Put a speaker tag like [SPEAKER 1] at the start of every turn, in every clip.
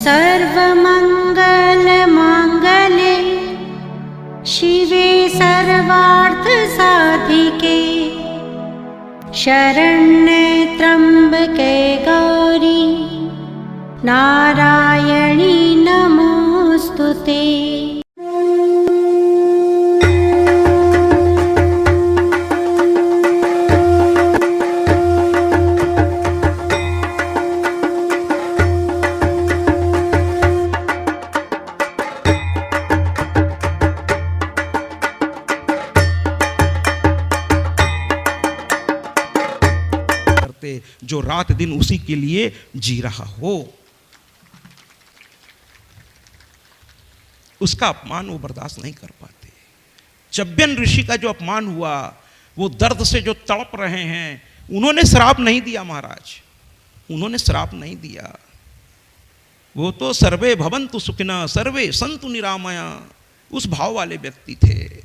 [SPEAKER 1] सर्वमङ्गलमाङ्गल्ये शिवे सर्वार्थसाधिके शरण्ये त्र्यम्बके गौरी नारायणी नमोऽस्तुते।
[SPEAKER 2] जो रात दिन उसी के लिए जी रहा हो, उसका अपमान वो बर्दाश्त नहीं कर पाते। चब्बन ऋषि का जो अपमान हुआ, वो दर्द से जो तड़प रहे हैं, उन्होंने श्राप नहीं दिया महाराज, उन्होंने श्राप नहीं दिया। वो तो सर्वे भवन्तु सुखिनः सर्वे सन्तु निरामया, उस भाव वाले व्यक्ति थे।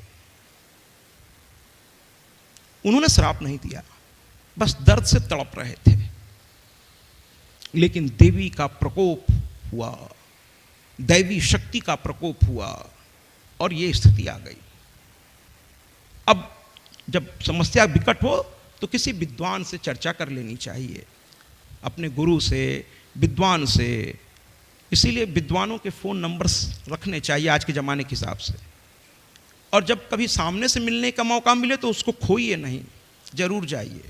[SPEAKER 2] उन्होंने श्राप नहीं दिया, बस दर्द से तड़प रहे थे। लेकिन देवी का प्रकोप हुआ, दैवी शक्ति का प्रकोप हुआ और ये स्थिति आ गई। अब जब समस्या विकट हो तो किसी विद्वान से चर्चा कर लेनी चाहिए, अपने गुरु से, विद्वान से। इसीलिए विद्वानों के फ़ोन नंबर्स रखने चाहिए आज के ज़माने के हिसाब से। और जब कभी सामने से मिलने का मौका मिले तो उसको खोइए नहीं, जरूर जाइए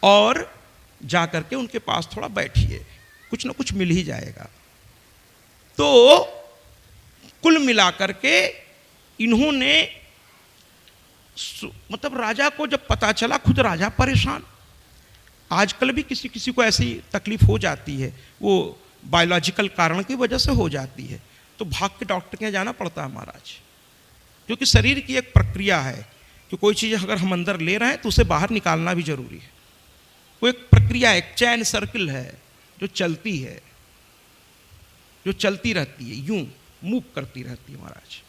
[SPEAKER 2] और जा करके उनके पास थोड़ा बैठिए, कुछ ना कुछ मिल ही जाएगा। तो कुल मिलाकर के इन्होंने मतलब राजा को जब पता चला, खुद राजा परेशान। आजकल भी किसी किसी को ऐसी तकलीफ हो जाती है, वो बायोलॉजिकल कारण की वजह से हो जाती है, तो भाग के डॉक्टर के यहाँ जाना पड़ता है महाराज, क्योंकि शरीर की एक प्रक्रिया है कि कोई चीज़ अगर हम अंदर ले रहे हैं तो उसे बाहर निकालना भी जरूरी है। वो एक प्रक्रिया, एक चैन सर्किल है जो चलती है, जो चलती रहती है, यूं मूव करती रहती है महाराज।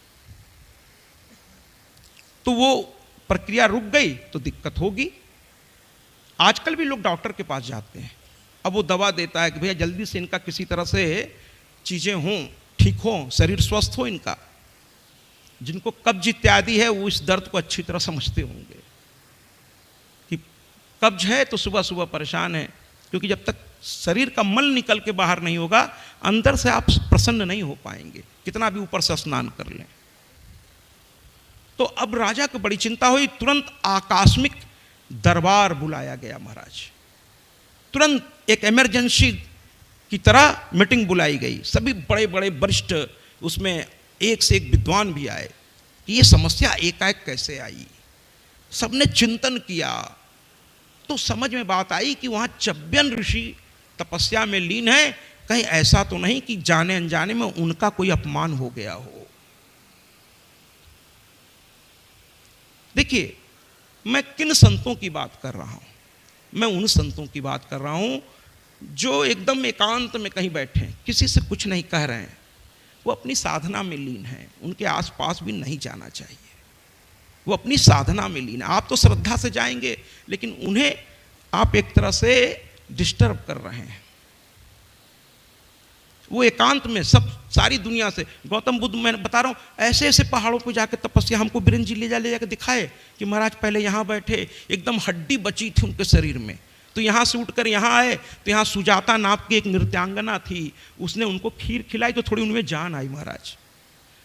[SPEAKER 2] तो वो प्रक्रिया रुक गई तो दिक्कत होगी। आजकल भी लोग डॉक्टर के पास जाते हैं, अब वो दवा देता है कि भैया जल्दी से इनका किसी तरह से चीज़ें हों, ठीक हों, शरीर स्वस्थ हो इनका। जिनको कब्ज इत्यादि है वो इस दर्द को अच्छी तरह समझते होंगे कि कब्ज है तो सुबह सुबह परेशान है, क्योंकि जब तक शरीर का मल निकल के बाहर नहीं होगा, अंदर से आप प्रसन्न नहीं हो पाएंगे, कितना भी ऊपर से स्नान कर लें। तो अब राजा को बड़ी चिंता हुई, तुरंत आकस्मिक दरबार बुलाया गया महाराज। तुरंत एक इमरजेंसी की तरह मीटिंग बुलाई गई, सभी बड़े बड़े वरिष्ठ, उसमें एक से एक विद्वान भी आए कि ये समस्या एकाएक कैसे आई। सबने चिंतन किया तो समझ में बात आई कि वहाँ चब्बन ऋषि तपस्या में लीन है, कहीं ऐसा तो नहीं कि जाने अनजाने में उनका कोई अपमान हो गया हो। देखिए, मैं किन संतों की बात कर रहा हूँ? मैं उन संतों की बात कर रहा हूँ जो एकदम एकांत में कहीं बैठे हैं, किसी से कुछ नहीं कह रहे हैं, वो अपनी साधना में लीन हैं, उनके आसपास भी नहीं जाना चाहिए। वो अपनी साधना में लीन है। आप तो श्रद्धा से जाएंगे, लेकिन उन्हें आप एक तरह से डिस्टर्ब कर रहे हैं। वो एकांत में सब सारी दुनिया से, गौतम बुद्ध मैं बता रहा हूँ, ऐसे ऐसे पहाड़ों पर जाकर तपस्या, हमको बीरेन जी ले जाकर दिखाए कि महाराज पहले यहाँ बैठे, एकदम हड्डी बची थी उनके शरीर में, तो यहाँ से उठकर यहाँ आए, तो यहाँ सुजाता नाम की एक नृत्यांगना थी, उसने उनको खीर खिलाई तो थोड़ी उनमें जान आई महाराज।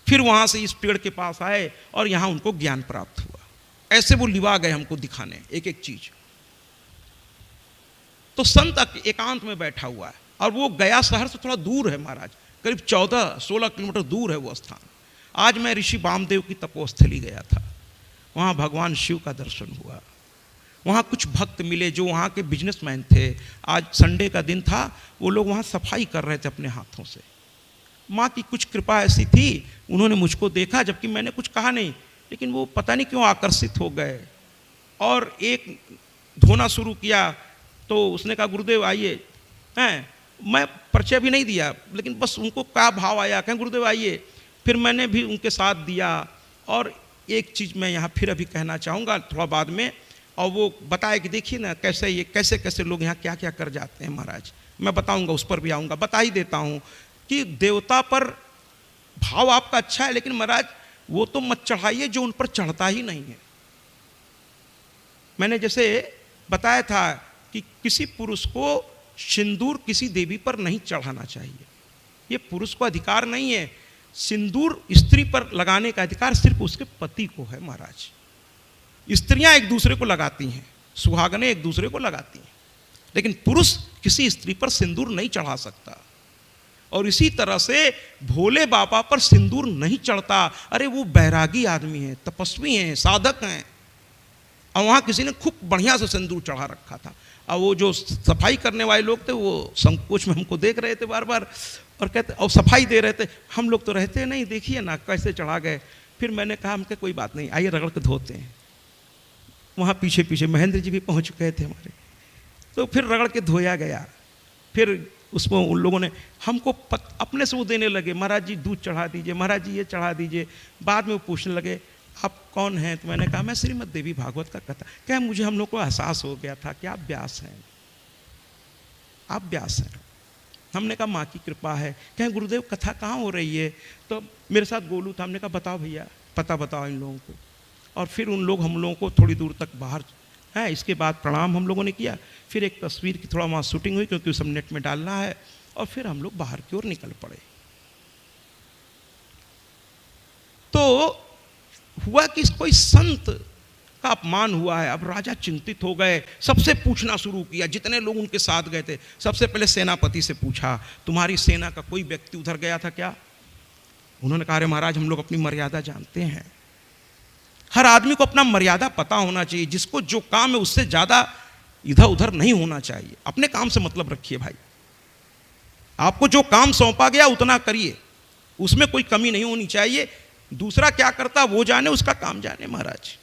[SPEAKER 2] फिर वहाँ से इस पेड़ के पास आए और यहाँ उनको ज्ञान प्राप्त हुआ। ऐसे वो लिवा गए हमको दिखाने एक एक चीज। तो संत एकांत में बैठा हुआ है, और वो गया शहर से थोड़ा दूर है महाराज, करीब 14-16 किलोमीटर दूर है वो स्थान। आज मैं ऋषि वामदेव की तपोस्थली गया था, वहाँ भगवान शिव का दर्शन हुआ। वहाँ कुछ भक्त मिले जो वहाँ के बिजनेसमैन थे। आज संडे का दिन था, वो लोग वहाँ सफाई कर रहे थे अपने हाथों से। माँ की कुछ कृपा ऐसी थी, उन्होंने मुझको देखा, जबकि मैंने कुछ कहा नहीं, लेकिन वो पता नहीं क्यों आकर्षित हो गए और एक धोना शुरू किया। तो उसने कहा गुरुदेव आइए, हैं, मैं परिचय भी नहीं दिया, लेकिन बस उनको क्या भाव आया, कहें गुरुदेव आइए। फिर मैंने भी उनके साथ दिया। और एक चीज़ मैं यहाँ फिर अभी कहना चाहूँगा थोड़ा बाद में, और वो बताया कि देखिए ना कैसे ये कैसे कैसे लोग यहाँ क्या क्या कर जाते हैं महाराज। मैं बताऊंगा, उस पर भी आऊंगा। बता ही देता हूं कि देवता पर भाव आपका अच्छा है, लेकिन महाराज वो तो मत चढ़ाइए जो उन पर चढ़ता ही नहीं है। मैंने जैसे बताया था कि किसी पुरुष को सिंदूर किसी देवी पर नहीं चढ़ाना चाहिए, ये पुरुष को अधिकार नहीं है। सिंदूर स्त्री पर लगाने का अधिकार सिर्फ उसके पति को है महाराज। स्त्रियां एक दूसरे को लगाती हैं, सुहागनें एक दूसरे को लगाती हैं, लेकिन पुरुष किसी स्त्री पर सिंदूर नहीं चढ़ा सकता। और इसी तरह से भोले बाबा पर सिंदूर नहीं चढ़ता। अरे वो बैरागी आदमी है, तपस्वी हैं, साधक हैं, और वहाँ किसी ने खूब बढ़िया से सिंदूर चढ़ा रखा था। और वो जो सफाई करने वाले लोग थे वो संकोच में हमको देख रहे थे बार बार, और कहते और सफाई दे रहे थे। हम लोग तो रहते नहीं, देखिए ना कैसे चढ़ा गए। फिर मैंने कहा हमके कोई बात नहीं, आइए रगड़ के धोते हैं। वहाँ पीछे पीछे महेंद्र जी भी पहुँच चुके थे हमारे, तो फिर रगड़ के धोया गया। फिर उसमें उन लोगों ने हमको अपने से वो देने लगे, महाराज जी दूध चढ़ा दीजिए, महाराज जी ये चढ़ा दीजिए। बाद में वो पूछने लगे आप कौन हैं? तो मैंने कहा मैं श्रीमद् देवी भागवत का कथा। क्या मुझे हम लोग को एहसास हो गया था कि आप व्यास हैं, आप व्यास हैं। हमने कहा माँ की कृपा है। क्या गुरुदेव कथा कहाँ हो रही है? तो मेरे साथ गोलू था, हमने कहा बताओ भैया, पता बताओ इन लोगों को। और फिर उन लोग हम लोगों को थोड़ी दूर तक बाहर है। इसके बाद प्रणाम हम लोगों ने किया, फिर एक तस्वीर की थोड़ा वहाँ शूटिंग हुई क्योंकि सब नेट में डालना है, और फिर हम लोग बाहर की ओर निकल पड़े। तो हुआ कि कोई संत का अपमान हुआ है। अब राजा चिंतित हो गए, सबसे पूछना शुरू किया, जितने लोग उनके साथ गए थे। सबसे पहले सेनापति से पूछा तुम्हारी सेना का कोई व्यक्ति उधर गया था क्या? उन्होंने कहा अरे महाराज हम लोग अपनी मर्यादा जानते हैं। हर आदमी को अपना मर्यादा पता होना चाहिए, जिसको जो काम है उससे ज्यादा इधर उधर नहीं होना चाहिए। अपने काम से मतलब रखिए भाई, आपको जो काम सौंपा गया उतना करिए, उसमें कोई कमी नहीं होनी चाहिए। दूसरा क्या करता वो जाने, उसका काम जाने महाराज।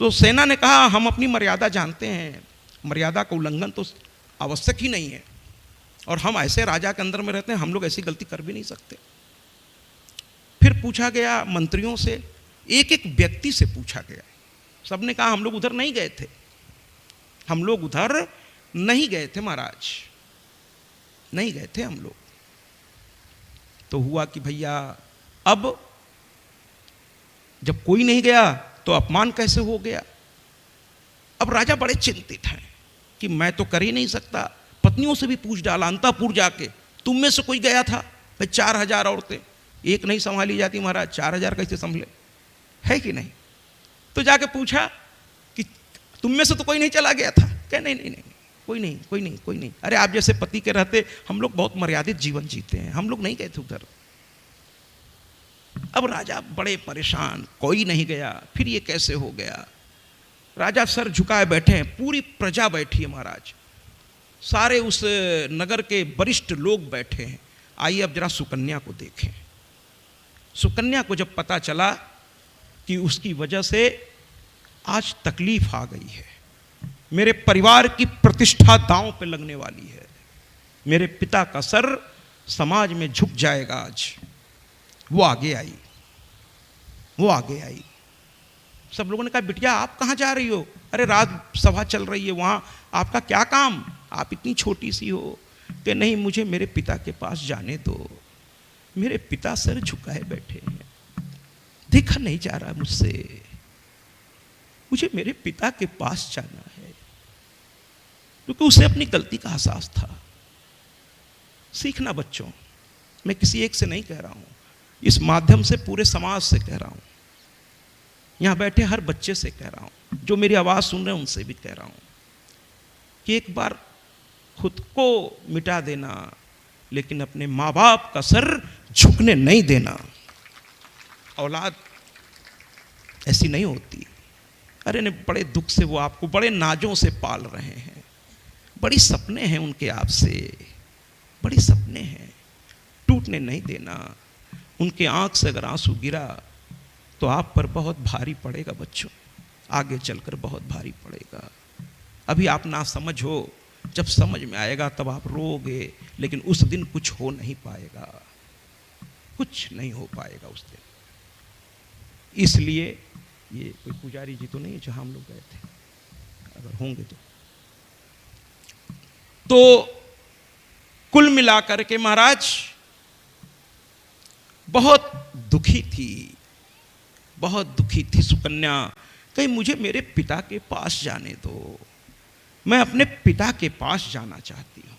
[SPEAKER 2] तो सेना ने कहा हम अपनी मर्यादा जानते हैं, मर्यादा का उल्लंघन तो आवश्यक ही नहीं है, और हम ऐसे राजा के अंदर में रहते हैं, हम लोग ऐसी गलती कर भी नहीं सकते। फिर पूछा गया मंत्रियों से, एक एक व्यक्ति से पूछा गया। सबने कहा हम लोग उधर नहीं गए थे, हम लोग उधर नहीं गए थे महाराज, नहीं गए थे हम लोग। तो हुआ कि भैया अब जब कोई नहीं गया तो अपमान कैसे हो गया? अब राजा बड़े चिंतित हैं कि मैं तो कर ही नहीं सकता। पत्नियों से भी पूछ डाला, अंतःपुर जाके तुम में से कोई गया था? भाई 4000 औरतें एक नहीं संभाली जाती महाराज, 4000 कैसे संभले, है कि नहीं? तो जाके पूछा कि तुम में से तो कोई नहीं चला गया था? क्या नहीं नहीं नहीं कोई नहीं कोई नहीं कोई नहीं। अरे आप जैसे पति के रहते हम लोग बहुत मर्यादित जीवन जीते हैं, हम लोग नहीं गए थे उधर। अब राजा बड़े परेशान, कोई नहीं गया, फिर ये कैसे हो गया? राजा सर झुकाए बैठे हैं, पूरी प्रजा बैठी है महाराज, सारे उस नगर के वरिष्ठ लोग बैठे हैं। आइए अब जरा सुकन्या को देखें। सुकन्या को जब पता चला कि उसकी वजह से आज तकलीफ आ गई है, मेरे परिवार की प्रतिष्ठा दांव पे लगने वाली है, मेरे पिता का सर समाज में झुक जाएगा आज, वो आगे आई, वो आगे आई। सब लोगों ने कहा बिटिया आप कहाँ जा रही हो? अरे रात सभा चल रही है, वहाँ आपका क्या काम, आप इतनी छोटी सी हो? कि नहीं मुझे मेरे पिता के पास जाने दो, मेरे पिता सर झुकाए बैठे हैं, देखा नहीं जा रहा मुझसे, मुझे मेरे पिता के पास जाना है। क्योंकि उसे अपनी गलती का एहसास था। सीखना बच्चों, मैं किसी एक से नहीं कह रहा हूं, इस माध्यम से पूरे समाज से कह रहा हूं, यहां बैठे हर बच्चे से कह रहा हूं, जो मेरी आवाज सुन रहे हैं उनसे भी कह रहा हूं कि एक बार खुद को मिटा देना, लेकिन अपने माँ बाप का सर झुकने नहीं देना। औलाद ऐसी नहीं होती। अरे ने बड़े दुख से वो आपको बड़े नाजों से पाल रहे हैं, बड़ी सपने हैं उनके आपसे, बड़ी सपने हैं, टूटने नहीं देना। उनके आंख से अगर आंसू गिरा तो आप पर बहुत भारी पड़ेगा बच्चों, आगे चलकर बहुत भारी पड़ेगा। अभी आप ना समझ हो, जब समझ में आएगा तब आप रोओगे, लेकिन उस दिन कुछ हो नहीं पाएगा, कुछ नहीं हो पाएगा उस दिन। इसलिए ये कोई पुजारी जी तो नहीं जहां हम लोग गए थे, अगर होंगे तो तो कुल मिलाकर के महाराज बहुत दुखी थी, बहुत दुखी थी सुकन्या। कहीं मुझे मेरे पिता के पास जाने दो, मैं अपने पिता के पास जाना चाहती हूं।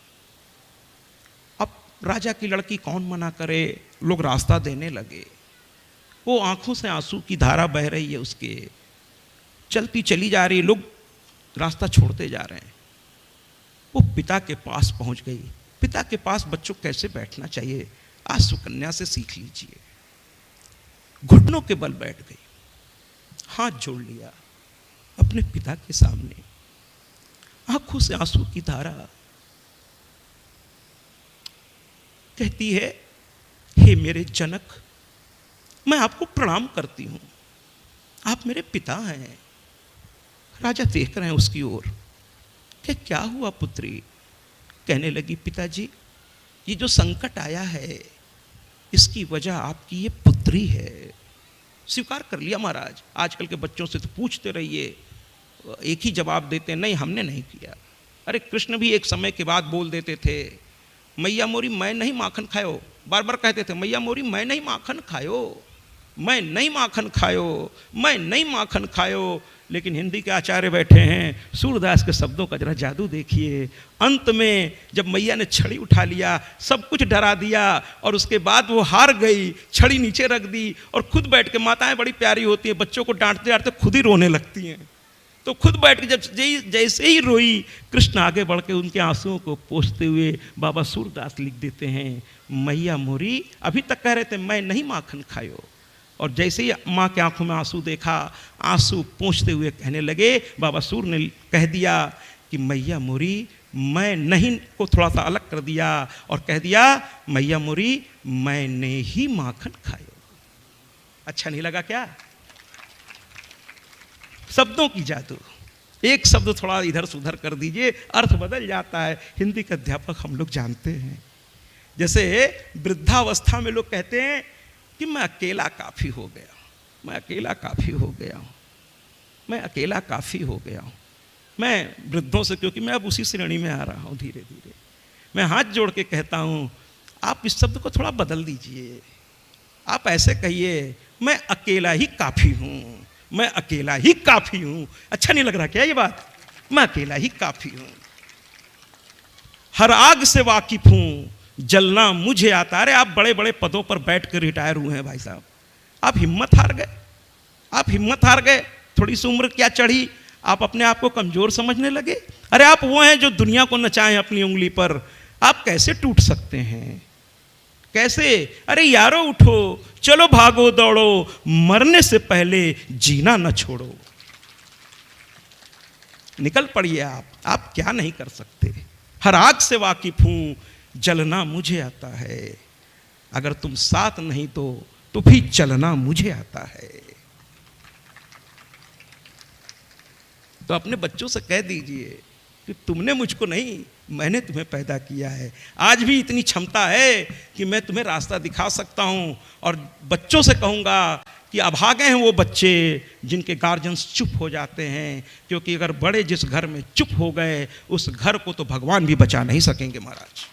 [SPEAKER 2] अब राजा की लड़की कौन मना करे, लोग रास्ता देने लगे। वो आंखों से आंसू की धारा बह रही है उसके, चलती चली जा रही, लोग रास्ता छोड़ते जा रहे हैं। वो पिता के पास पहुंच गई। पिता के पास बच्चों कैसे बैठना चाहिए आज सुकन्या से सीख लीजिए। घुटनों के बल बैठ गई, हाथ जोड़ लिया अपने पिता के सामने, आंखों से आंसू की धारा, कहती है, हे मेरे जनक, मैं आपको प्रणाम करती हूं, आप मेरे पिता हैं। राजा देख रहे हैं उसकी ओर कि क्या हुआ पुत्री। कहने लगी, पिताजी, ये जो संकट आया है इसकी वजह आपकी ये पुत्री है। स्वीकार कर लिया महाराज। आजकल के बच्चों से तो पूछते रहिए, एक ही जवाब देते हैं, नहीं हमने नहीं किया। अरे कृष्ण भी एक समय के बाद बोल देते थे, मैया मोरी मैं नहीं माखन खायो, बार बार कहते थे, मैया मोरी मैं नहीं माखन खायो, मैं नहीं माखन खायो, मैं नहीं माखन खायो। लेकिन हिंदी के आचार्य बैठे हैं, सूरदास के शब्दों का जरा जादू देखिए। अंत में जब मैया ने छड़ी उठा लिया, सब कुछ डरा दिया, और उसके बाद वो हार गई, छड़ी नीचे रख दी और खुद बैठ के, माताएं बड़ी प्यारी होती हैं, बच्चों को डांटते डांटते खुद ही रोने लगती हैं। तो खुद बैठ के जब जैसे ही रोई, कृष्ण आगे बढ़ के उनके आंसुओं को पोंछते हुए बाबा सूरदास लिख देते हैं, मैया मोरी, अभी तक कह रहे थे मैं नहीं माखन खायो, और जैसे ही माँ के आंखों में आंसू देखा, आंसू पोंछते हुए कहने लगे, बाबा सूर ने कह दिया कि मैया मोरी, मैं नहीं को थोड़ा सा अलग कर दिया और कह दिया, मैया मोरी मैंने ही माखन खायो। अच्छा नहीं लगा क्या? शब्दों की जादू, एक शब्द थोड़ा इधर से उधर कर दीजिए, अर्थ बदल जाता है। हिंदी के अध्यापक हम लोग जानते हैं। जैसे वृद्धावस्था में लोग कहते हैं कि मैं अकेला काफ़ी हो गया, मैं अकेला काफ़ी हो गया हूँ, मैं अकेला काफ़ी हो गया हूँ। मैं वृद्धों से, क्योंकि मैं अब उसी श्रेणी में आ रहा हूँ धीरे धीरे, मैं हाथ जोड़ के कहता हूँ, आप इस शब्द को थोड़ा बदल दीजिए। आप ऐसे कहिए, मैं अकेला ही काफ़ी हूँ, मैं अकेला ही काफ़ी हूँ। अच्छा नहीं लग रहा क्या ये बात? मैं अकेला ही काफ़ी हूँ। हर आग से वाकिफ हूँ, जलना मुझे आता। अरे आप बड़े बड़े पदों पर बैठ कर रिटायर हुए हैं भाई साहब, आप हिम्मत हार गए, आप हिम्मत हार गए। थोड़ी सी उम्र क्या चढ़ी, आप अपने आप को कमजोर समझने लगे। अरे आप वो हैं जो दुनिया को नचाएं अपनी उंगली पर, आप कैसे टूट सकते हैं, कैसे? अरे यारो उठो, चलो भागो दौड़ो, मरने से पहले जीना न छोड़ो। निकल पड़िए आप क्या नहीं कर सकते। हर आग से वाकिफ हूं, जलना मुझे आता है, अगर तुम साथ नहीं तो भी जलना मुझे आता है। तो अपने बच्चों से कह दीजिए कि तुमने मुझको नहीं, मैंने तुम्हें पैदा किया है। आज भी इतनी क्षमता है कि मैं तुम्हें रास्ता दिखा सकता हूं। और बच्चों से कहूंगा कि अभागे हैं वो बच्चे जिनके गार्जियंस चुप हो जाते हैं, क्योंकि अगर बड़े जिस घर में चुप हो गए, उस घर को तो भगवान भी बचा नहीं सकेंगे महाराज।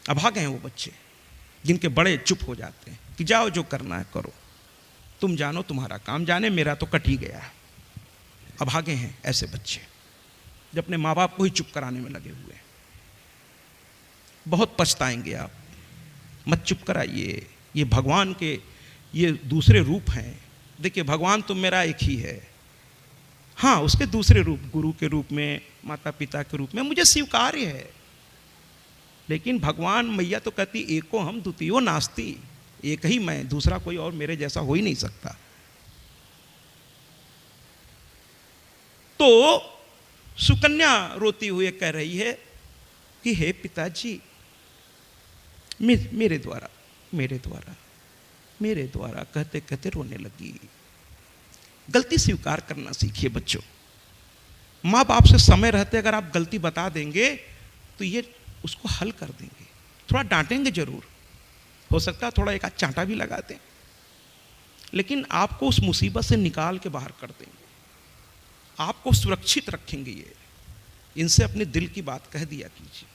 [SPEAKER 2] अभागे हैं वो बच्चे जिनके बड़े चुप हो जाते हैं कि जाओ जो करना है करो, तुम जानो तुम्हारा काम जाने, मेरा तो कट ही गया है। अभागे हैं ऐसे बच्चे जो अपने माँ बाप को ही चुप कराने में लगे हुए हैं। बहुत पछताएंगे आप, मत चुप कराइए। ये भगवान के ये दूसरे रूप हैं। देखिए भगवान तो मेरा एक ही है, हाँ उसके दूसरे रूप, गुरु के रूप में, माता पिता के रूप में मुझे स्वीकार्य है। लेकिन भगवान, मैया तो कहती एको हम द्वितीयो नास्ति, एक ही मैं, दूसरा कोई और मेरे जैसा हो ही नहीं सकता। तो सुकन्या रोती हुए कह रही है कि हे पिताजी, मेरे द्वारा मेरे द्वारा मेरे द्वारा कहते कहते रोने लगी। गलती स्वीकार करना सीखिए बच्चों। माँ बाप से समय रहते अगर आप गलती बता देंगे तो ये उसको हल कर देंगे। थोड़ा डांटेंगे जरूर, हो सकता है थोड़ा एक आध चांटा भी लगा दें, लेकिन आपको उस मुसीबत से निकाल के बाहर कर देंगे, आपको सुरक्षित रखेंगे। ये इनसे अपने दिल की बात कह दिया कीजिए,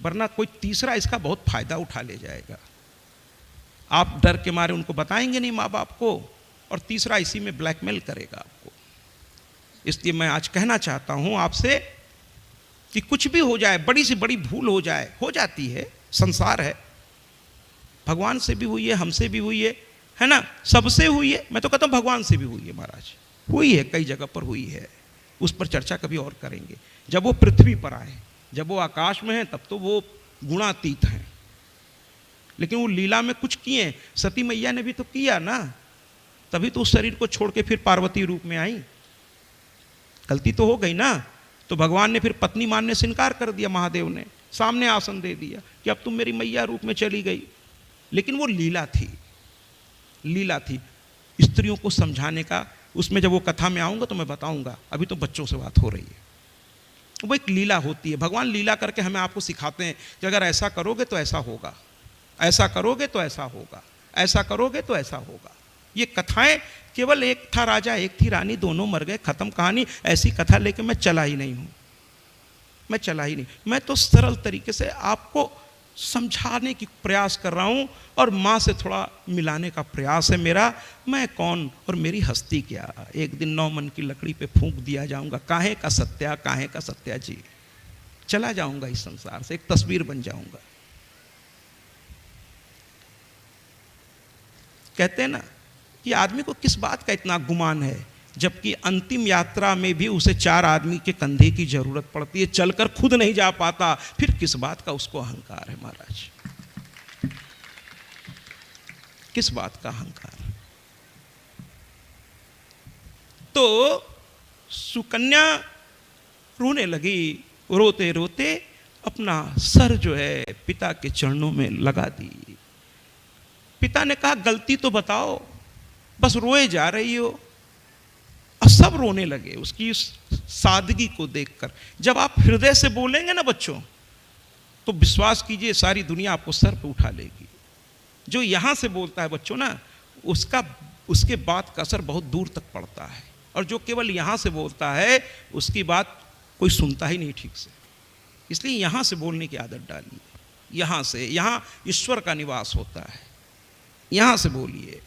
[SPEAKER 2] वरना कोई तीसरा इसका बहुत फायदा उठा ले जाएगा। आप डर के मारे उनको बताएंगे नहीं माँ बाप को, और तीसरा इसी में ब्लैकमेल करेगा आपको। इसलिए मैं आज कहना चाहता हूं आपसे कि कुछ भी हो जाए, बड़ी से बड़ी भूल हो जाए, हो जाती है, संसार है, भगवान से भी हुई है, हमसे भी हुई है ना, सबसे हुई है। मैं तो कहता हूं भगवान से भी हुई है महाराज, हुई है, कई जगह पर हुई है। उस पर चर्चा कभी और करेंगे। जब वो पृथ्वी पर आए, जब वो आकाश में है, तब तो वो गुणातीत हैं, लेकिन वो लीला में कुछ किए। सती मैया ने भी तो किया ना, तभी तो उस शरीर को छोड़ के फिर पार्वती रूप में आई। गलती तो हो गई ना, तो भगवान ने फिर पत्नी मानने से इनकार कर दिया। महादेव ने सामने आसन दे दिया कि अब तुम मेरी मैया रूप में चली गई। लेकिन वो लीला थी, लीला थी स्त्रियों को समझाने का। उसमें जब वो कथा में आऊँगा तो मैं बताऊँगा, अभी तो बच्चों से बात हो रही है। वो एक लीला होती है, भगवान लीला करके हमें आपको सिखाते हैं कि अगर ऐसा करोगे तो ऐसा होगा, ऐसा करोगे तो ऐसा होगा, ऐसा करोगे तो ऐसा होगा। ये कथाएं केवल एक था राजा एक थी रानी, दोनों मर गए, खत्म कहानी, ऐसी कथा लेके मैं चला ही नहीं हूँ, मैं चला ही नहीं। मैं तो सरल तरीके से आपको समझाने की प्रयास कर रहा हूँ, और माँ से थोड़ा मिलाने का प्रयास है मेरा। मैं कौन और मेरी हस्ती क्या, एक दिन 9 मन की लकड़ी पे फूंक दिया जाऊँगा, काहे का सत्या, काहे का सत्या जी, चला जाऊँगा इस संसार से, एक तस्वीर बन जाऊँगा। कहते हैं ना कि आदमी को किस बात का इतना गुमान है, जबकि अंतिम यात्रा में भी उसे 4 आदमी के कंधे की जरूरत पड़ती है, चलकर खुद नहीं जा पाता, फिर किस बात का उसको अहंकार है महाराज, किस बात का अहंकार। तो सुकन्या रोने लगी, रोते रोते अपना सर जो है पिता के चरणों में लगा दी। पिता ने कहा गलती तो बताओ, बस रोए जा रही हो। और सब रोने लगे उसकी इस सादगी को देखकर। जब आप हृदय से बोलेंगे ना बच्चों, तो विश्वास कीजिए सारी दुनिया आपको सर पे उठा लेगी। जो यहां से बोलता है बच्चों ना, उसके बात का असर बहुत दूर तक पड़ता है, और जो केवल यहां से बोलता है उसकी बात कोई सुनता ही नहीं ठीक से। इसलिए यहां से बोलने की आदत डालिए, यहां से, यहां ईश्वर का निवास होता है, यहां से बोलिए।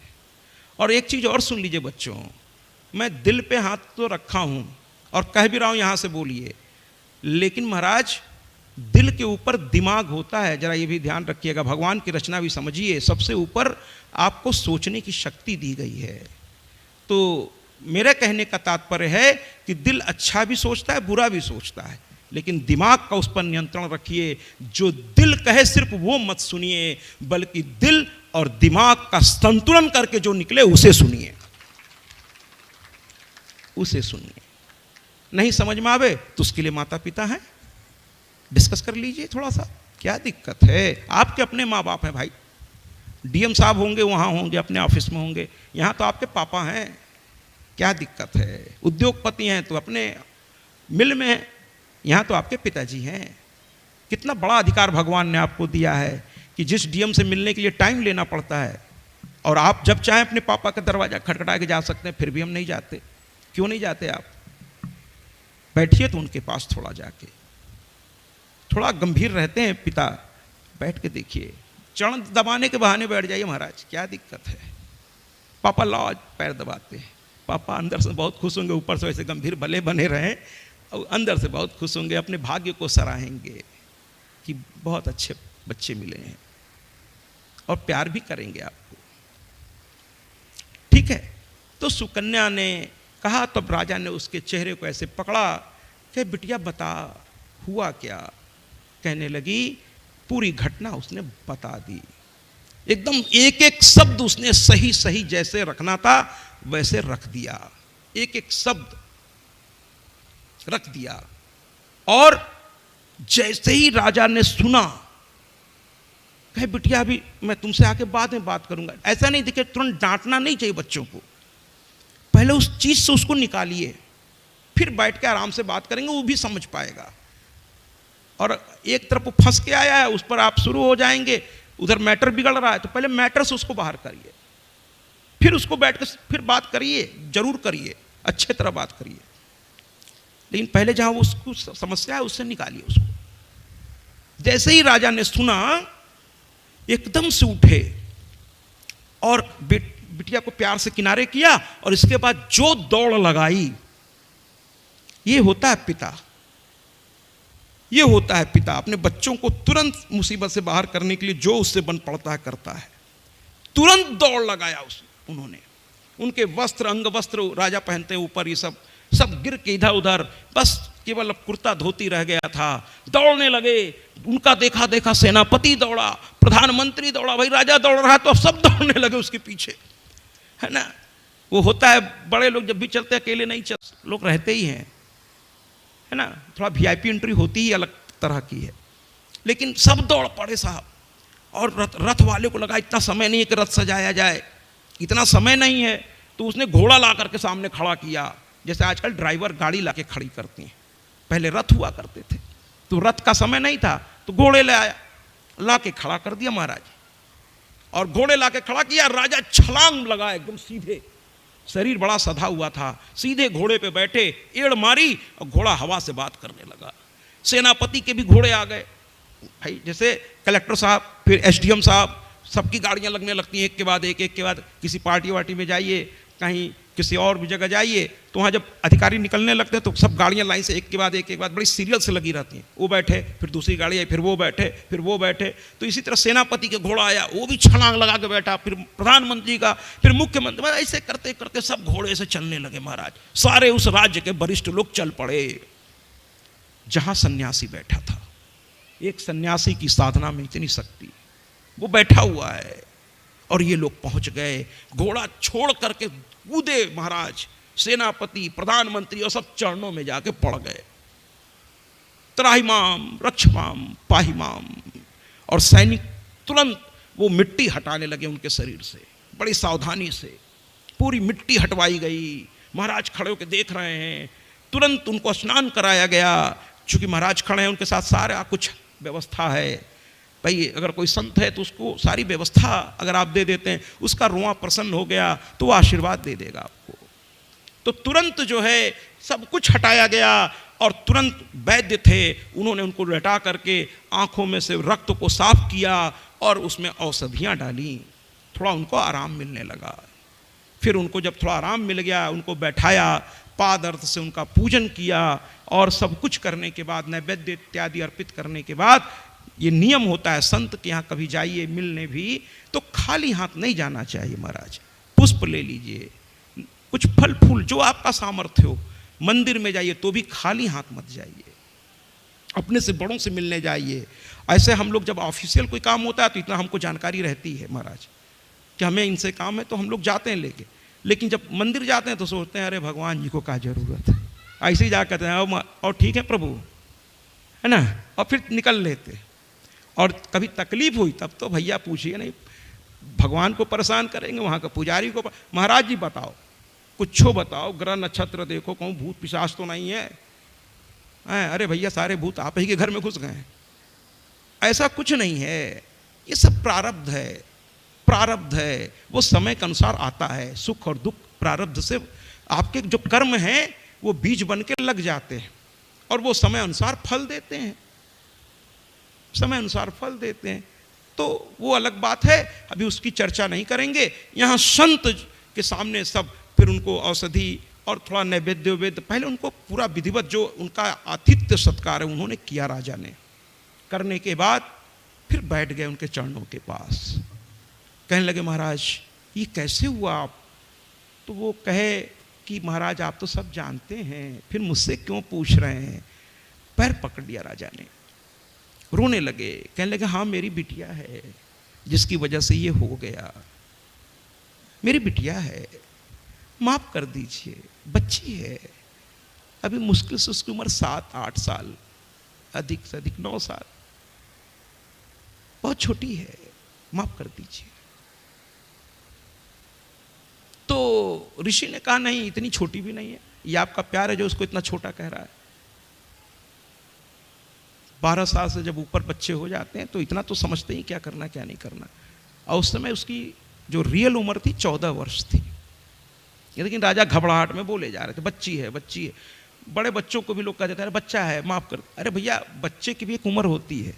[SPEAKER 2] और एक चीज और सुन लीजिए बच्चों, मैं दिल पे हाथ तो रखा हूं और कह भी रहा हूं यहां से बोलिए, लेकिन महाराज दिल के ऊपर दिमाग होता है, जरा ये भी ध्यान रखिएगा। भगवान की रचना भी समझिए, सबसे ऊपर आपको सोचने की शक्ति दी गई है। तो मेरे कहने का तात्पर्य है कि दिल अच्छा भी सोचता है, बुरा भी सोचता है, लेकिन दिमाग का उस पर नियंत्रण रखिए। जो दिल कहे सिर्फ वो मत सुनिए, बल्कि दिल और दिमाग का संतुलन करके जो निकले उसे सुनिए, उसे सुनिए। नहीं समझ में आवे तो उसके लिए माता पिता हैं, डिस्कस कर लीजिए थोड़ा सा, क्या दिक्कत है। आपके अपने माँ बाप हैं भाई, डीएम साहब होंगे वहाँ होंगे, अपने ऑफिस में होंगे, यहाँ तो आपके पापा हैं, क्या दिक्कत है। उद्योगपति हैं तो अपने मिल में हैं, यहाँ तो आपके पिताजी हैं। कितना बड़ा अधिकार भगवान ने आपको दिया है कि जिस डीएम से मिलने के लिए टाइम लेना पड़ता है, और आप जब चाहें अपने पापा का दरवाजा खटखटा के जा सकते हैं, फिर भी हम नहीं जाते। क्यों नहीं जाते आप? बैठिए तो उनके पास थोड़ा जाके, थोड़ा गंभीर रहते हैं पिता, बैठ के देखिए, चरण दबाने के बहाने बैठ जाइए महाराज, क्या दिक्कत है। पापा लाओ, पैर दबाते हैं, पापा अंदर से बहुत खुश होंगे, ऊपर से वैसे गंभीर भले बने रहें, और अंदर से बहुत खुश होंगे, अपने भाग्य को सराहेंगे कि बहुत अच्छे बच्चे मिले हैं, और प्यार भी करेंगे आपको। ठीक है। तो सुकन्या ने कहा, तब राजा ने उसके चेहरे को ऐसे पकड़ा कि बिटिया बता हुआ क्या। कहने लगी, पूरी घटना उसने बता दी, एकदम एक एक शब्द उसने सही सही जैसे रखना था वैसे रख दिया, एक एक शब्द रख दिया। और जैसे ही राजा ने सुना, कहे बिटिया अभी मैं तुमसे आके बाद में बात करूंगा। ऐसा नहीं दिखे, तुरंत डांटना नहीं चाहिए बच्चों को, पहले उस चीज से उसको निकालिए, फिर बैठ के आराम से बात करेंगे, वो भी समझ पाएगा। और एक तरफ वो फंस के आया है, उस पर आप शुरू हो जाएंगे, उधर मैटर बिगड़ रहा है, तो पहले मैटर से उसको बाहर करिए, फिर उसको बैठ के फिर बात करिए, जरूर करिए, अच्छे तरह बात करिए। लेकिन पहले जहां उसको समस्या है उससे निकालिए उसको। जैसे ही राजा ने सुना एकदम से उठे और बिटिया को प्यार से किनारे किया और इसके बाद जो दौड़ लगाई। ये होता है पिता, ये होता है पिता अपने बच्चों को तुरंत मुसीबत से बाहर करने के लिए जो उससे बन पड़ता है करता है। तुरंत दौड़ लगाया उन्होंने। उनके वस्त्र, अंग वस्त्र राजा पहनते हैं ऊपर, ये सब गिर के इधर उधर, बस केवल कुर्ता धोती रह गया था। दौड़ने लगे, उनका देखा देखा सेनापति दौड़ा, प्रधानमंत्री दौड़ा, भाई राजा दौड़ रहा तो सब दौड़ने लगे उसके पीछे, है ना। वो होता है बड़े लोग जब भी चलते अकेले नहीं चल, लोग रहते ही हैं, है ना। थोड़ा वीआईपी एंट्री होती ही अलग तरह की है, लेकिन सब दौड़ पड़े साहब। और रथ वाले को लगा इतना समय नहीं है कि रथ सजाया जाए, इतना समय नहीं है, तो उसने घोड़ा ला करके सामने खड़ा किया। जैसे आजकल ड्राइवर गाड़ी ला के खड़ी करती हैं, पहले रथ हुआ करते थे, तो रथ का समय नहीं था तो घोड़े ले आया, ला के खड़ा कर दिया महाराज। और घोड़े ला के खड़ा किया, राजा छलांग लगा एकदम सीधे, शरीर बड़ा सधा हुआ था, सीधे घोड़े पे बैठे, एड़ मारी और घोड़ा हवा से बात करने लगा। सेनापति के भी घोड़े आ गए, भाई जैसे कलेक्टर साहब फिर एसडीएम साहब, सबकी गाड़ियां लगने लगती हैं एक के बाद एक के बाद। किसी पार्टी वार्टी में जाइए, कहीं किसी और भी जगह जाइए, तो वहाँ जब अधिकारी निकलने लगते हैं तो सब गाड़ियां लाइन से एक के बाद बड़ी सीरियल से लगी रहती हैं। वो बैठे, फिर दूसरी गाड़ी आई, फिर वो बैठे, फिर वो बैठे। तो इसी तरह सेनापति के घोड़ा आया, वो भी छलांग लगा के बैठा, फिर प्रधानमंत्री का, फिर मुख्यमंत्री, ऐसे करते करते सब घोड़े से चलने लगे महाराज। सारे उस राज्य के वरिष्ठ लोग चल पड़े जहां सन्यासी बैठा था। एक सन्यासी की साधना में इतनी शक्ति, वो बैठा हुआ है और ये लोग पहुंच गए। घोड़ा छोड़ करके कूदे महाराज, सेनापति, प्रधानमंत्री और सब चरणों में जाके पड़ गए। त्राहिमाम रक्षमाम पाहिमाम। और सैनिक तुरंत वो मिट्टी हटाने लगे उनके शरीर से, बड़ी सावधानी से पूरी मिट्टी हटवाई गई। महाराज खड़े होकर देख रहे हैं, तुरंत उनको स्नान कराया गया। चूंकि महाराज खड़े हैं, उनके साथ सारा कुछ व्यवस्था है। भाई अगर कोई संत है तो उसको सारी व्यवस्था अगर आप दे देते हैं, उसका रुआ प्रसन्न हो गया तो वो आशीर्वाद दे देगा आपको। तो तुरंत जो है सब कुछ हटाया गया और तुरंत वैद्य थे, उन्होंने उनको लटा करके आंखों में से रक्त को साफ किया और उसमें औषधियाँ डाली। थोड़ा उनको आराम मिलने लगा। फिर उनको जब थोड़ा आराम मिल गया, उनको बैठाया, पाद अर्थ से उनका पूजन किया और सब कुछ करने के बाद, नैवेद्य इत्यादि अर्पित करने के बाद, ये नियम होता है संत के यहाँ कभी जाइए मिलने भी तो खाली हाथ नहीं जाना चाहिए महाराज। पुष्प ले लीजिए, कुछ फल फूल जो आपका सामर्थ्य हो। मंदिर में जाइए तो भी खाली हाथ मत जाइए, अपने से बड़ों से मिलने जाइए। ऐसे हम लोग जब ऑफिशियल कोई काम होता है तो इतना हमको जानकारी रहती है महाराज कि हमें इनसे काम है, तो हम लोग जाते हैं लेके। लेकिन जब मंदिर जाते हैं तो सोचते हैं अरे भगवान जी को क्या जरूरत है, ऐसे ही जा कहते हैं और ठीक है प्रभु, है ना, और फिर निकल लेते। और कभी तकलीफ हुई तब तो भैया पूछिए नहीं, भगवान को परेशान करेंगे, वहाँ का पुजारी को। महाराज जी बताओ, कुछ बताओ, ग्रह नक्षत्र देखो, कहूँ भूत पिशाच तो नहीं है? अरे भैया सारे भूत आप ही के घर में घुस गए। ऐसा कुछ नहीं है, ये सब प्रारब्ध है, प्रारब्ध है, वो समय के अनुसार आता है। सुख और दुख प्रारब्ध से, आपके जो कर्म हैं वो बीज बन के लग जाते हैं और वो समय अनुसार फल देते हैं, समय अनुसार फल देते हैं। तो वो अलग बात है, अभी उसकी चर्चा नहीं करेंगे। यहाँ संत के सामने सब फिर उनको औषधि और थोड़ा नैवेद्य वेद्य, पहले उनको पूरा विधिवत जो उनका आतिथ्य सत्कार है उन्होंने किया राजा ने। करने के बाद फिर बैठ गए उनके चरणों के पास, कहने लगे महाराज ये कैसे हुआ आप? तो वो कहे कि महाराज आप तो सब जानते हैं, फिर मुझसे क्यों पूछ रहे हैं? पैर पकड़ लिया राजा ने, रोने लगे, कहने लगे हाँ मेरी बिटिया है जिसकी वजह से ये हो गया, मेरी बिटिया है, माफ कर दीजिए, बच्ची है, अभी मुश्किल से उसकी उम्र 7-8 साल, अधिक से अधिक 9 साल, बहुत छोटी है, माफ कर दीजिए। तो ऋषि ने कहा नहीं इतनी छोटी भी नहीं है, ये आपका प्यार है जो उसको इतना छोटा कह रहा है। 12 साल से जब ऊपर बच्चे हो जाते हैं तो इतना तो समझते ही क्या करना क्या नहीं करना। और उस समय उसकी जो रियल उम्र थी 14 वर्ष थी। लेकिन राजा घबराहट में बोले जा रहे थे बच्ची है बच्ची है। बड़े बच्चों को भी लोग कह देते हैं अरे बच्चा है माफ़ कर। अरे भैया बच्चे की भी एक उम्र होती है,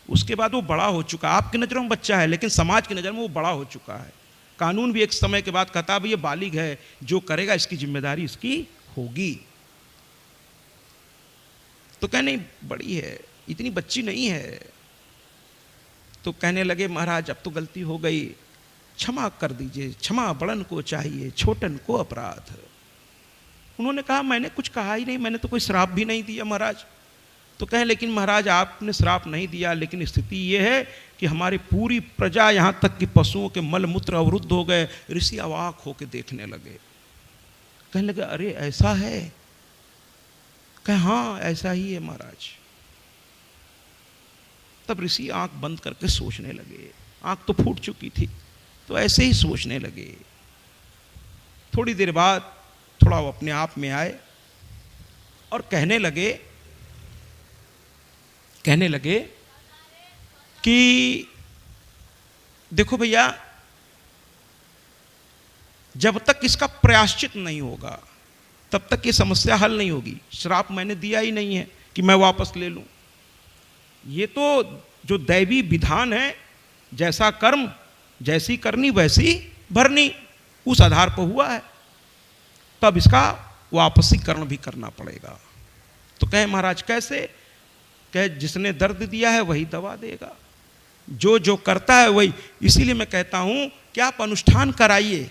[SPEAKER 2] उसके बाद वो बड़ा हो चुका है। आपकी नज़रों में बच्चा है लेकिन समाज की नज़र में वो बड़ा हो चुका है। कानून भी एक समय के बाद कहता है ये बालिग है, जो करेगा इसकी जिम्मेदारी इसकी होगी। तो कह नहीं बड़ी है, इतनी बच्ची नहीं है। तो कहने लगे महाराज अब तो गलती हो गई, क्षमा कर दीजिए, क्षमा बड़न को चाहिए छोटन को अपराध। उन्होंने कहा मैंने कुछ कहा ही नहीं, मैंने तो कोई श्राप भी नहीं दिया महाराज। तो कहें लेकिन महाराज आपने श्राप नहीं दिया, लेकिन स्थिति ये है कि हमारी पूरी प्रजा यहाँ तक कि पशुओं के मल मूत्र अवरुद्ध हो गए। ऋषि अवाक होकर देखने लगे, कहने लगे अरे ऐसा है? कहे हाँ ऐसा ही है महाराज। तब ऋषि आंख बंद करके सोचने लगे, आंख तो फूट चुकी थी, तो ऐसे ही सोचने लगे। थोड़ी देर बाद थोड़ा वो अपने आप में आए और कहने लगे कि देखो भैया, जब तक इसका प्रायश्चित नहीं होगा तब तक ये समस्या हल नहीं होगी। श्राप मैंने दिया ही नहीं है कि मैं वापस ले लूं। ये तो जो दैवी विधान है, जैसा कर्म जैसी करनी वैसी भरनी, उस आधार पर हुआ है, तब इसका वापसीकरण भी करना पड़ेगा। तो कहे महाराज कैसे? कहे जिसने दर्द दिया है वही दवा देगा, जो जो करता है वही। इसीलिए मैं कहता हूं कि आप अनुष्ठान कराइए।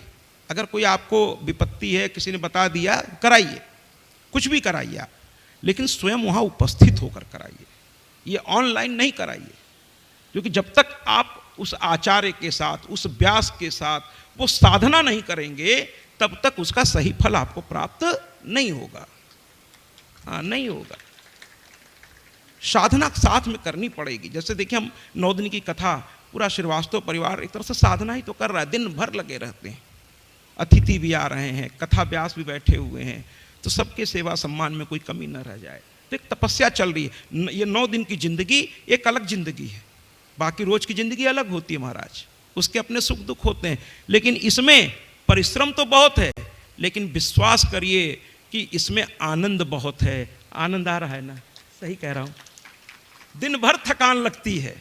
[SPEAKER 2] अगर कोई आपको विपत्ति है, किसी ने बता दिया, कराइए, कुछ भी कराइए आप, लेकिन स्वयं वहां उपस्थित होकर कराइए। ये ऑनलाइन नहीं कराइए, क्योंकि जब तक आप उस आचार्य के साथ, उस व्यास के साथ वो साधना नहीं करेंगे तब तक उसका सही फल आपको प्राप्त नहीं होगा। हाँ नहीं होगा, साधना साथ में करनी पड़ेगी। जैसे देखिए हम 9 दिन की कथा, पूरा श्रीवास्तव परिवार एक तरह से साधना ही तो कर रहा है, दिन भर लगे रहते हैं। अतिथि भी आ रहे हैं, कथा व्यास भी बैठे हुए हैं, तो सबके सेवा सम्मान में कोई कमी न रह जाए। तो एक तपस्या चल रही है। ये 9 दिन की जिंदगी एक अलग जिंदगी है, बाकी रोज की जिंदगी अलग होती है महाराज, उसके अपने सुख दुख होते हैं। लेकिन इसमें परिश्रम तो बहुत है, लेकिन विश्वास करिए कि इसमें आनंद बहुत है। आनंद आ रहा है ना? सही कह रहा हूं। दिन भर थकान लगती है,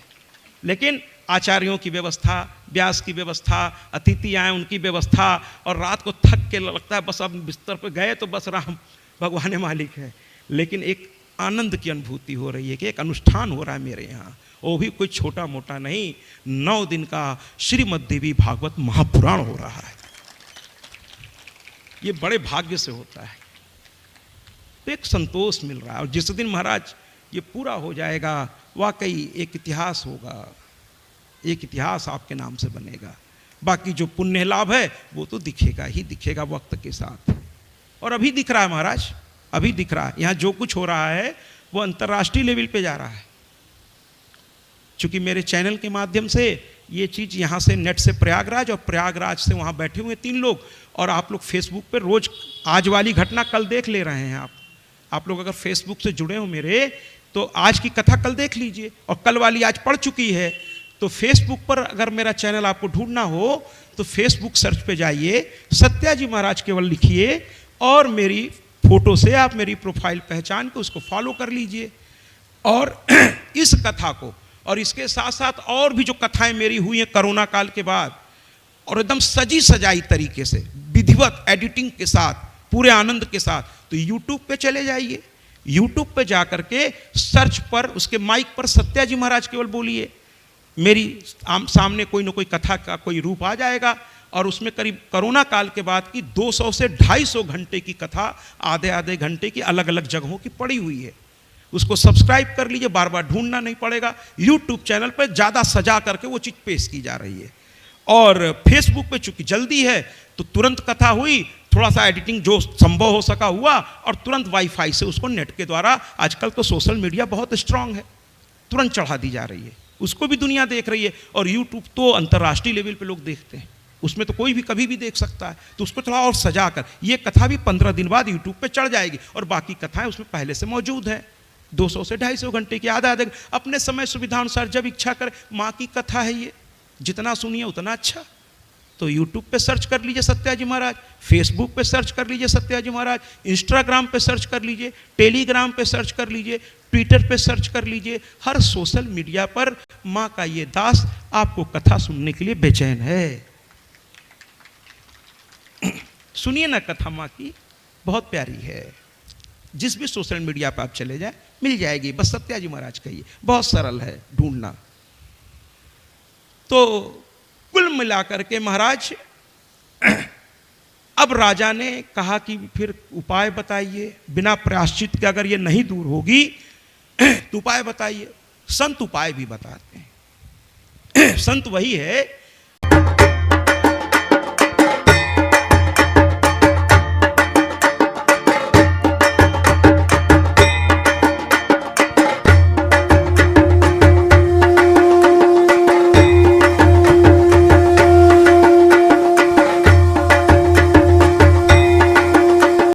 [SPEAKER 2] लेकिन आचार्यों की व्यवस्था, व्यास की व्यवस्था, अतिथि आए उनकी व्यवस्था, और रात को थक के लगता है बस अब बिस्तर पर गए तो बस राम भगवान मालिक है। लेकिन एक आनंद की अनुभूति हो रही है कि एक अनुष्ठान हो रहा है मेरे यहाँ, वो भी कोई छोटा मोटा नहीं, 9 दिन का श्रीमद् देवी भागवत महापुराण हो रहा है। ये बड़े भाग्य से होता है, तो एक संतोष मिल रहा है। और जिस दिन महाराज ये पूरा हो जाएगा, वाकई एक इतिहास होगा, एक इतिहास आपके नाम से बनेगा। बाकी जो पुण्य लाभ है वो तो दिखेगा ही दिखेगा वक्त के साथ। और अभी दिख रहा है महाराज, अभी दिख रहा है। यहाँ जो कुछ हो रहा है वो अंतर्राष्ट्रीय लेवल पे जा रहा है। चूंकि मेरे चैनल के माध्यम से ये चीज़ यहाँ से नेट से प्रयागराज और प्रयागराज से वहाँ बैठे हुए 3 लोग, और आप लोग फेसबुक पे रोज आज वाली घटना कल देख ले रहे हैं। आप लोग अगर फेसबुक से जुड़े हो मेरे, तो आज की कथा कल देख लीजिए, और कल वाली आज पड़ चुकी है। तो फेसबुक पर अगर मेरा चैनल आपको ढूंढना हो तो फेसबुक सर्च पे जाइए, सत्याजी महाराज केवल लिखिए, और मेरी फोटो से आप मेरी प्रोफाइल पहचान के उसको फॉलो कर लीजिए। और इस कथा को, और इसके साथ साथ और भी जो कथाएं मेरी हुई हैं कोरोना काल के बाद, और एकदम सजी सजाई तरीके से विधिवत एडिटिंग के साथ, पूरे आनंद के साथ, तो यूट्यूब पे चले जाइए। यूट्यूब पे जाकर के सर्च पर, उसके माइक पर सत्याजी महाराज केवल बोलिए, मेरी सामने कोई ना कोई कथा का कोई रूप आ जाएगा। और उसमें करीब कोरोना काल के बाद की 200 से 250 घंटे की कथा, आधे आधे घंटे की अलग अलग जगहों की पड़ी हुई है। उसको सब्सक्राइब कर लीजिए, बार बार ढूंढना नहीं पड़ेगा। यूट्यूब चैनल पर ज़्यादा सजा करके वो चीज़ पेश की जा रही है। और फेसबुक पे चूंकि जल्दी है तो तुरंत कथा हुई, थोड़ा सा एडिटिंग जो संभव हो सका हुआ, और तुरंत वाईफाई से उसको नेट के द्वारा, आजकल तो सोशल मीडिया बहुत स्ट्रांग है, तुरंत चढ़ा दी जा रही है। उसको भी दुनिया देख रही है। और यूट्यूब तो अंतर्राष्ट्रीय लेवल पे लोग देखते हैं, उसमें तो कोई भी कभी भी देख सकता है। तो उसको थोड़ा और सजा कर, ये कथा भी 15 दिन बाद यूट्यूब पे चढ़ जाएगी, और बाकी कथाएं उसमें पहले से मौजूद है। 200 से 250 घंटे की, आधा आधे, अपने समय सुविधा अनुसार जब इच्छा करे। माँ की कथा है ये, जितना सुनिए उतना अच्छा। तो यूट्यूब पे सर्च कर लीजिए सत्याजी महाराज, फेसबुक पे सर्च कर लीजिए सत्याजी महाराज, इंस्टाग्राम पे सर्च कर लीजिए, टेलीग्राम पे सर्च कर लीजिए, ट्विटर पे सर्च कर लीजिए। हर सोशल मीडिया पर माँ का ये दास आपको कथा सुनने के लिए बेचैन है। सुनिए ना कथा माँ की, बहुत प्यारी है। जिस भी सोशल मीडिया पर आप चले जाए मिल जाएगी, बस सत्याजी महाराज कहिए, बहुत सरल है ढूंढना। तो कुल मिलाकर के महाराज अब राजा ने कहा कि फिर उपाय बताइए, बिना प्रायश्चित के अगर ये नहीं दूर होगी तो उपाय बताइए। संत उपाय भी बताते हैं। संत वही है